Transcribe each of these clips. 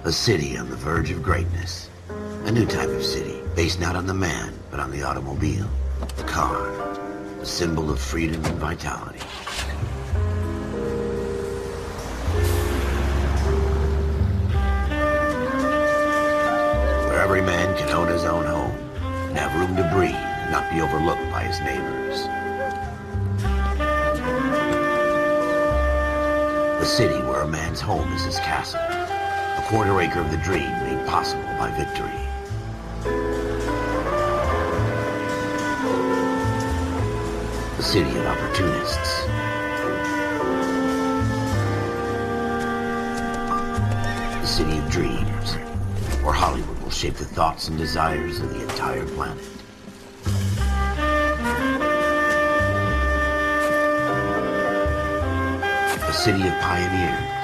A city on the verge of greatness. A new type of city, based not on the man, but on the automobile. The car. A symbol of freedom and vitality. Where every man can own his own home, and have room to breathe, and not be overlooked by his neighbors. The city where a man's home is his castle. A quarter acre of the dream made possible by victory. The city of opportunists. The city of dreams, where Hollywood will shape the thoughts and desires of the entire planet. The city of pioneers.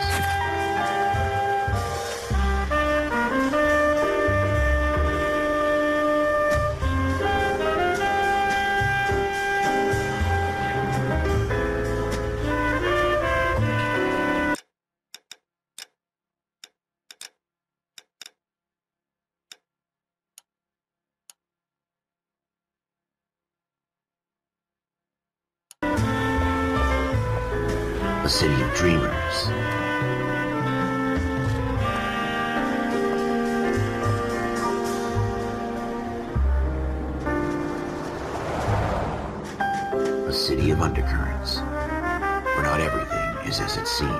A city of dreamers. A city of undercurrents, where not everything is as it seems.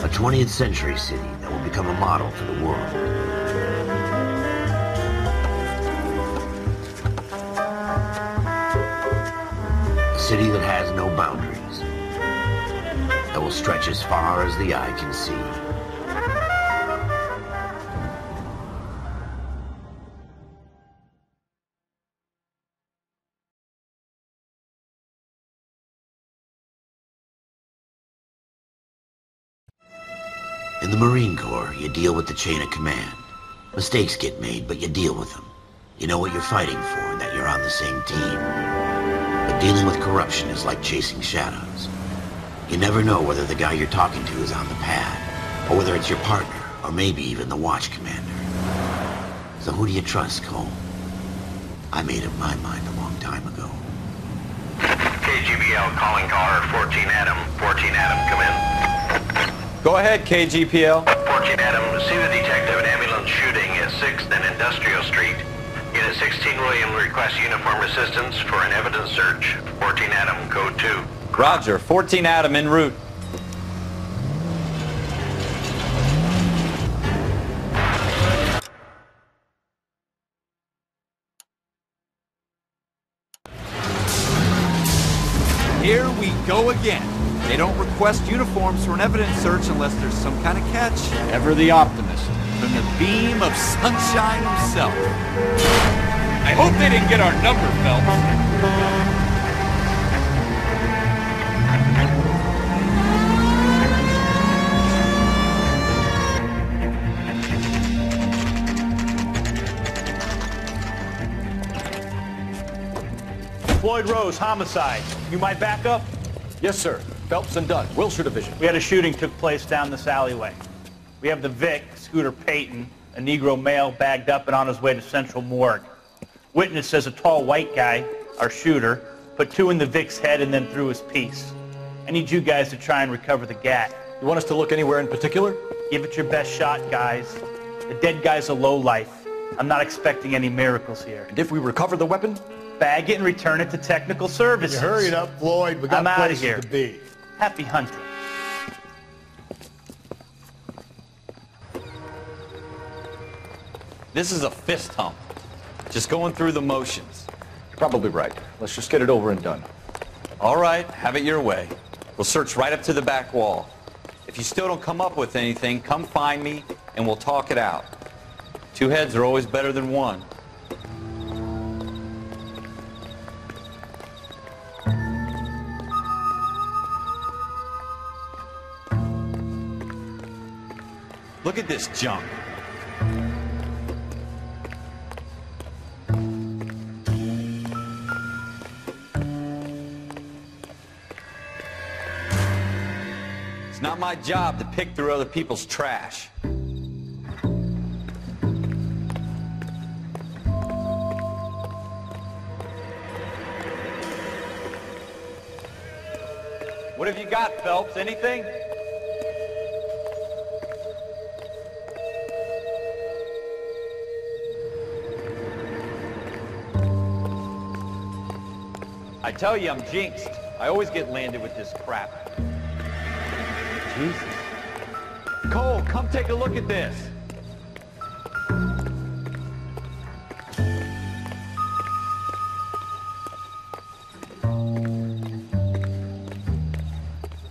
A 20th century city that will become a model for the world. A city that has no boundaries, that will stretch as far as the eye can see. In the Marine Corps, you deal with the chain of command. Mistakes get made, but you deal with them. You know what you're fighting for and that you're on the same team. But dealing with corruption is like chasing shadows. You never know whether the guy you're talking to is on the pad, or whether it's your partner, or maybe even the watch commander. So who do you trust, Cole? I made up my mind a long time ago. KGBL calling car 14 Adam. 14 Adam, come in. Go ahead, KGPL. 14 Adam, see the detective an ambulance shooting at 6th and Industrial Street. Unit 16 William requests uniform assistance for an evidence search. 14 Adam, code 2. Roger, 14 Adam en route. Here we go again. They don't request uniforms for an evidence search unless there's some kind of catch. Ever the optimist. From the beam of sunshine himself. I hope they didn't get our number, Phelps. Floyd Rose, homicide. You might back up? Yes, sir. Phelps and Dunn, Wilshire Division. We had a shooting took place down this alleyway. We have the Vic, Scooter Payton, a Negro male bagged up and on his way to Central Morgue. Witness says a tall white guy, our shooter, put 2 in the Vic's head and then threw his piece. I need you guys to try and recover the gat. You want us to look anywhere in particular? Give it your best shot, guys. The dead guy's a lowlife. I'm not expecting any miracles here. And if we recover the weapon? Bag it and return it to technical services. You hurry it up, Floyd. We got I'm outta places here. to be. Happy hunting. This is a fist hump. Just going through the motions. Probably right. Let's just get it over and done. All right, have it your way. We'll search right up to the back wall. If you still don't come up with anything, come find me and we'll talk it out. 2 heads are always better than 1. Look at this junk. It's not my job to pick through other people's trash. What have you got, Phelps? Anything? I tell you, I'm jinxed. I always get landed with this crap. Jesus. Cole, come take a look at this.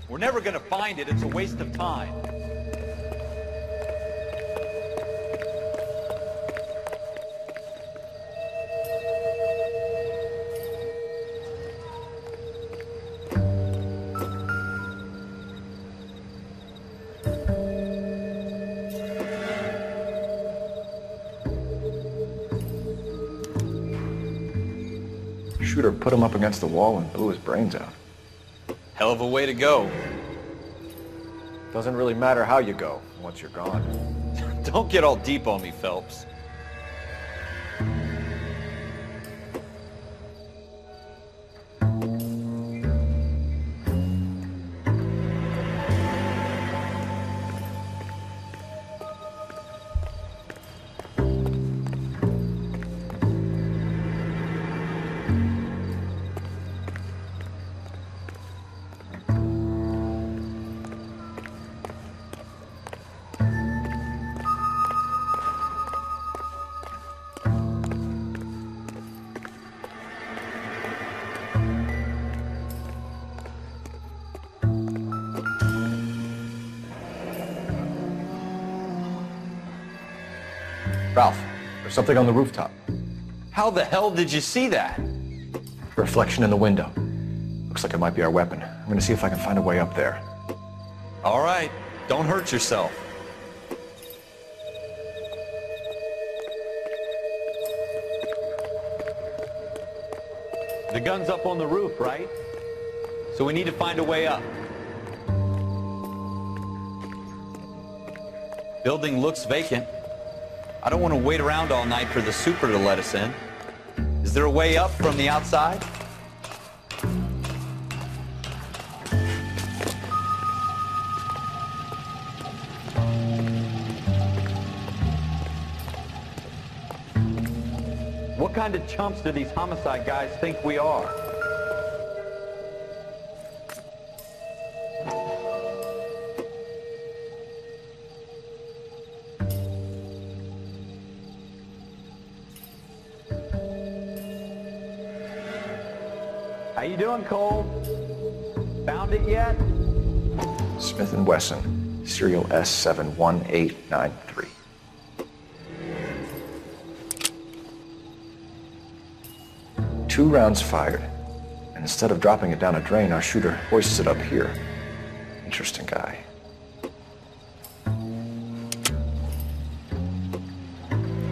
We're never gonna find it. It's a waste of time. Shooter put him up against the wall and blew his brains out. Hell of a way to go. Doesn't really matter how you go once you're gone. Don't get all deep on me, Phelps. Ralph, there's something on the rooftop. How the hell did you see that? Reflection in the window. Looks like it might be our weapon. I'm gonna see if I can find a way up there. All right, don't hurt yourself. The gun's up on the roof, right? So we need to find a way up. Building looks vacant. I don't want to wait around all night for the super to let us in. Is there a way up from the outside? What kind of chumps do these homicide guys think we are? How you doing, Cole? Found it yet? Smith & Wesson, serial S71893. Two rounds fired, and instead of dropping it down a drain, our shooter hoists it up here. Interesting guy.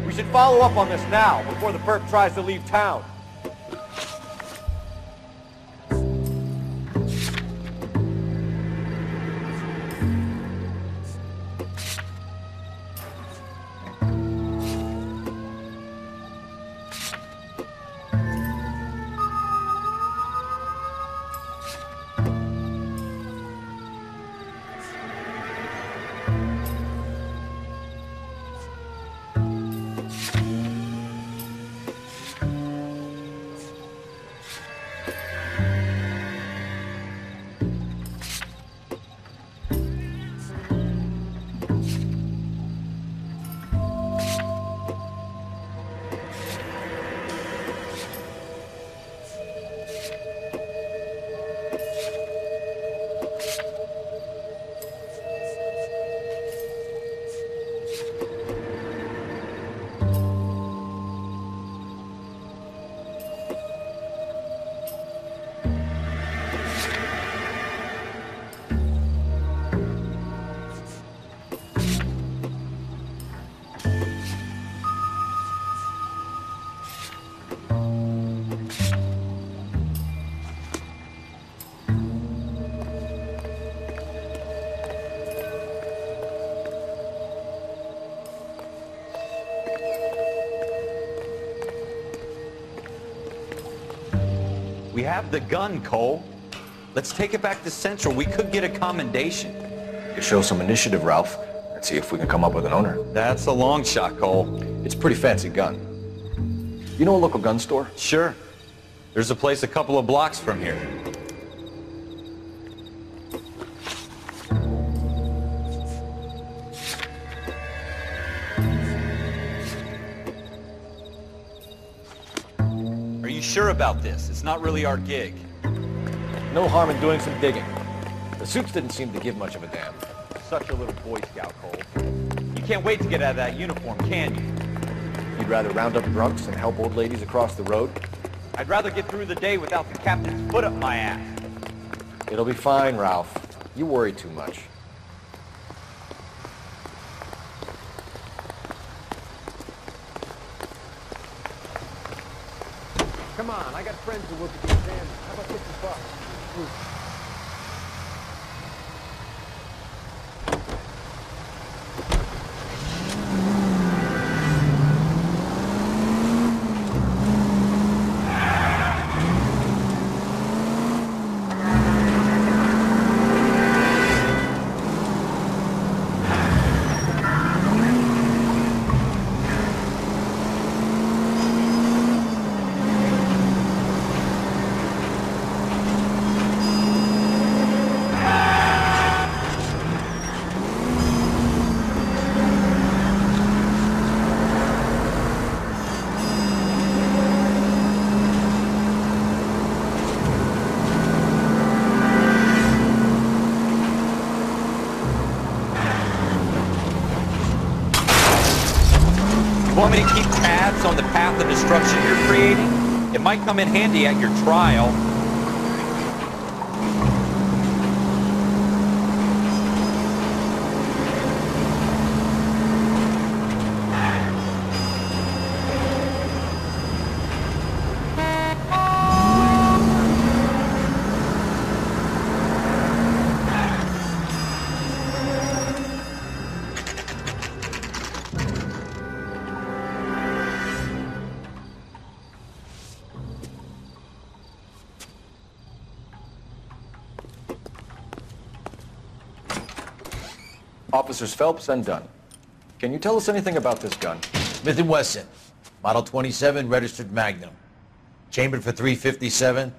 We should follow up on this now, before the perp tries to leave town. We have the gun, Cole. Let's take it back to Central. We could get a commendation. You show some initiative, Ralph, and see if we can come up with an owner. That's a long shot, Cole. It's a pretty fancy gun. You know a local gun store? Sure. There's a place a couple of blocks from here. Are you sure about this? It's not really our gig. No harm in doing some digging. The suits didn't seem to give much of a damn. Such a little Boy Scout, Cole. You can't wait to get out of that uniform, can you? You'd rather round up drunks than help old ladies across the road? I'd rather get through the day without the captain's foot up my ass. It'll be fine, Ralph. You worry too much. Come on, I got friends who work at the exam. How about $50? Want me to keep tabs on the path of destruction you're creating? It might come in handy at your trial. Officers Phelps and Dunn. Can you tell us anything about this gun? Smith & Wesson, Model 27, registered Magnum. Chambered for .357,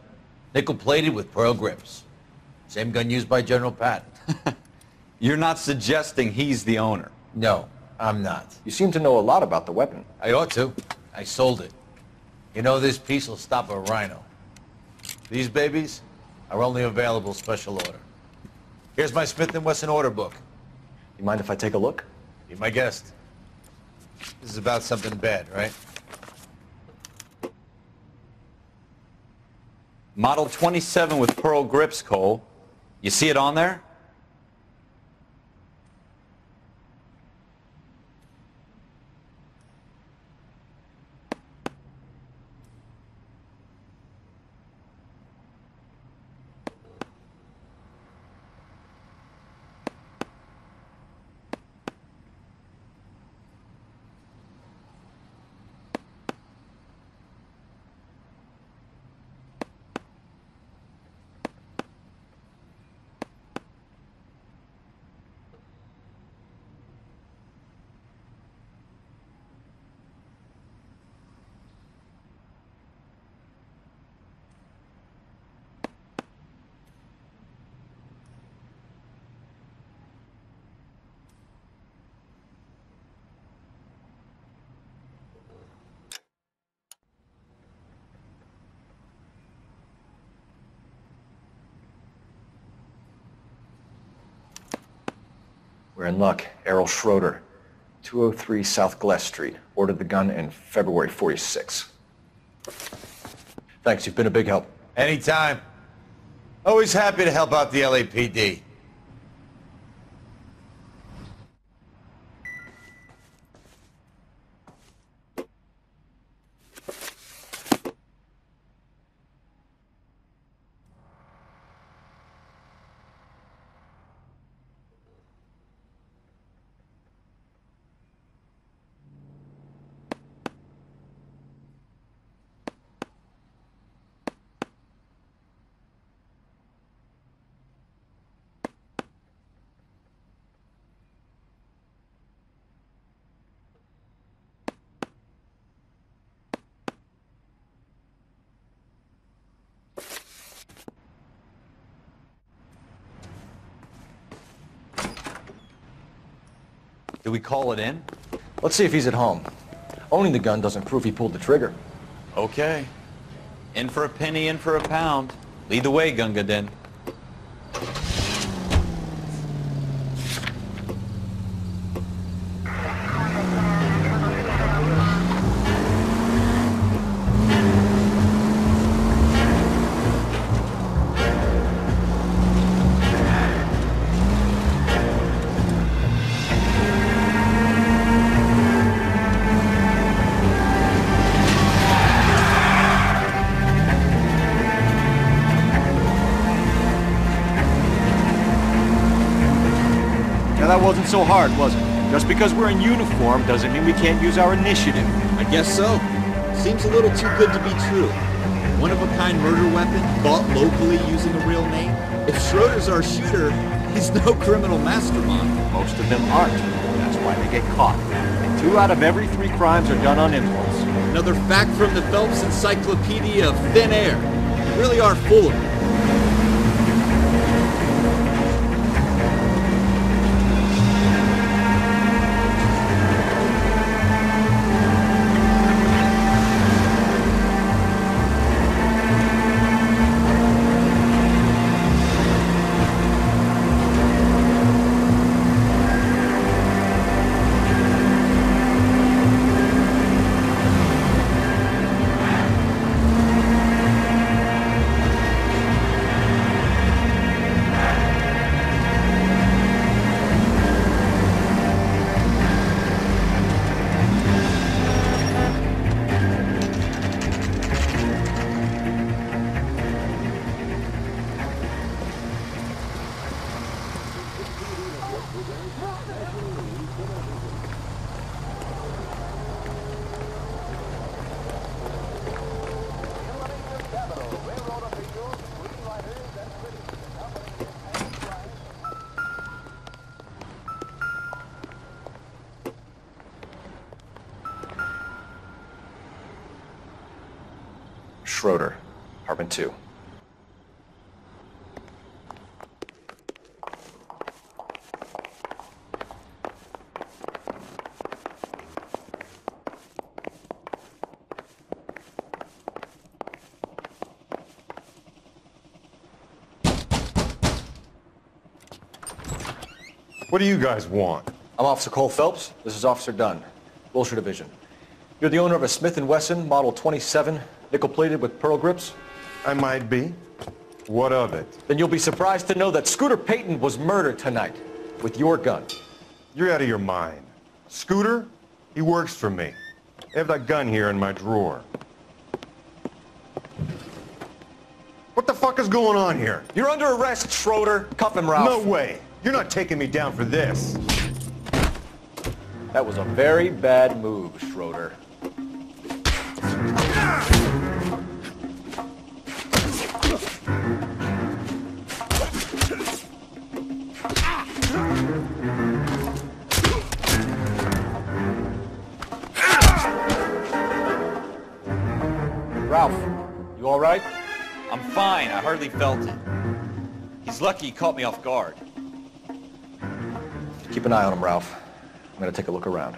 nickel-plated with pearl grips. Same gun used by General Patton. You're not suggesting he's the owner? No, I'm not. You seem to know a lot about the weapon. I ought to. I sold it. You know, this piece will stop a rhino. These babies are only available special order. Here's my Smith & Wesson order book. You mind if I take a look? Be my guest. This is about something bad, right? Model 27 with pearl grips, Cole. You see it on there? We're in luck. Errol Schroeder, 203 South Glass Street. Ordered the gun in February '46. Thanks, you've been a big help. Anytime. Always happy to help out the LAPD. Do we call it in? Let's see if he's at home. Owning the gun doesn't prove he pulled the trigger. Okay. In for a penny, in for a pound. Lead the way, Gunga Din. That wasn't so hard, was it? Just because we're in uniform doesn't mean we can't use our initiative. I guess so. Seems a little too good to be true. One-of-a-kind murder weapon, bought locally using a real name. If Schroeder's our shooter, he's no criminal mastermind. Most of them aren't. That's why they get caught. And 2 out of every 3 crimes are done on impulse. Another fact from the Phelps Encyclopedia of Thin Air. You really are full of it. Schroeder, apartment 2. What do you guys want? I'm Officer Cole Phelps. This is Officer Dunn, Wilshire Division. You're the owner of a Smith & Wesson Model 27, nickel-plated with pearl grips? I might be. What of it? Then you'll be surprised to know that Scooter Payton was murdered tonight with your gun. You're out of your mind. Scooter? He works for me. I have that gun here in my drawer. What the fuck is going on here? You're under arrest, Schroeder. Cuff him, Ralph. No way. You're not taking me down for this. That was a very bad move, Schroeder. Ralph, you all right? I'm fine. I hardly felt it. He's lucky he caught me off guard. Keep an eye on him, Ralph. I'm gonna take a look around.